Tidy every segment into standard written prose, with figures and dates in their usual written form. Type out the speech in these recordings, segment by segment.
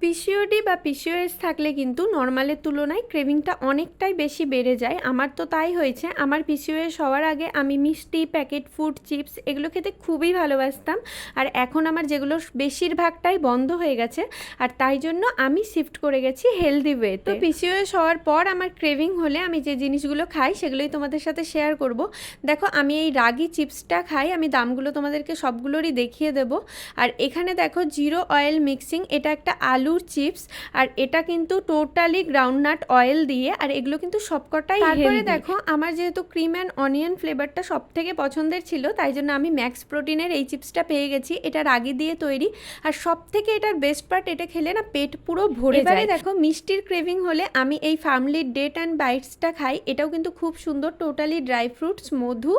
PCOD বা PCOS থাকলে কিন্তু নর্মালের তুলনায় ক্রেভিংটা অনেকটাই বেশি বেড়ে যায়। আমার তো তাই হয়েছে। আমার পিসিওএস হওয়ার আগে আমি মিষ্টি, প্যাকেট ফুড, চিপস এগুলো খেতে খুবই ভালোবাসতাম। আর এখন আমার যেগুলো বেশিরভাগটাই বন্ধ হয়ে গেছে, আর তাই জন্য আমি শিফট করে গেছি হেলদি ওয়েতে। তো পিসিওএস হওয়ার পর আমার ক্রেভিং হলে আমি যে জিনিসগুলো খাই সেগুলোই তোমাদের সাথে শেয়ার করব। দেখো আমি এই রাগি চিপসটা খাই, আমি দামগুলো তোমাদেরকে সবগুলোরই দেখিয়ে দেব। আর এখানে দেখো জিরো অয়েল মিক্সিং, এটা একটা আলুর চিপস, আর এটা কিন্তু টোটালি গ্রাউন্ডনাট অয়েল দিয়ে, আর এগুলো কিন্তু সবকটাই হেলদি। তারপরে দেখো আমার যেহেতু ক্রিম অ্যান্ড অনিয়ন ফ্লেভারটা সব থেকে পছন্দের ছিল, তাই জন্য আমি ম্যাক্স প্রোটিনের এই চিপসটা পেয়ে গেছি। এটা রাগি দিয়ে তৈরি, আর সব থেকে এটার বেস্ট পার্ট, এটা খেলে না পেট পুরো ভরে যায়। এবারে দেখো মিষ্টির ক্রেভিং হলে আমি এই ফার্মলির ডেট অ্যান্ড বাইটসটা খাই। এটাও কিন্তু খুব সুন্দর, টোটালি ড্রাই ফ্রুটস, মধু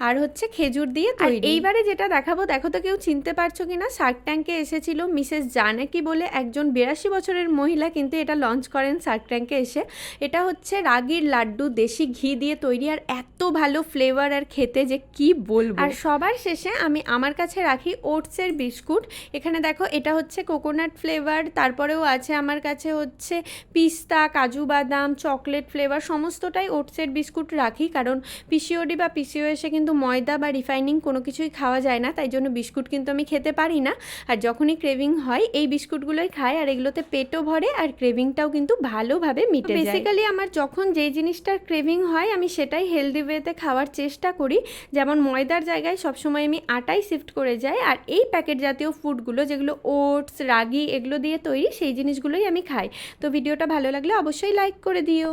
আর হচ্ছে খেজুর দিয়ে তৈরি। এইবারে যেটা দেখাবো, দেখো তো কেউ চিনতে পারছো কিনা, শার্ক ট্যাঙ্কে এসেছিল মিসেস জানাকি বলে একজন 82 বছরের মহিলা, কিন্তু এটা লঞ্চ করেন শার্ক ট্যাঙ্কে এসে। এটা হচ্ছে রাগির লাড্ডু, দেশি ঘি দিয়ে তৈরি, আর এত ভালো ফ্লেভার আর খেতে যে কি বলবো। আর সবার শেষে আমি আমার কাছে রাখি ওটসের বিস্কুট। এখানে দেখো এটা হচ্ছে কোকোনাট ফ্লেভার, তারপরেও আছে আমার কাছে হচ্ছে পিস্তা, কাজু বাদাম, চকলেট ফ্লেভার, সমস্তটাই ওটসের বিস্কুট রাখি। কারণ পিসিওডি বা পিসিওএসে কিন্তু ময়দা বা রিফাইনিং কোনো কিছুই খাওয়া যায় না, তাই জন্য বিস্কুট কিন্তু আমি খেতে পারি না। আর যখনই ক্রেভিং হয় এই বিস্কুটগুলোই খাই, আর এগুলোতে পেটও ভরে আর ক্রেভিংটাও কিন্তু ভালোভাবে মিটে যায়। বেসিক্যালি আমার যখন যেই জিনিসটার ক্রেভিং হয় আমি সেটাই হেলদি ওয়েতে খাওয়ার চেষ্টা করি। যেমন ময়দার জায়গায় সবসময় আমি আটাই শিফট করে যাই, আর এই প্যাকেট জাতীয় ফুডগুলো যেগুলো ওটস, রাগি এগুলো দিয়ে তৈরি, সেই জিনিসগুলোই আমি খাই। তো ভিডিওটা ভালো লাগলে অবশ্যই লাইক করে দিও।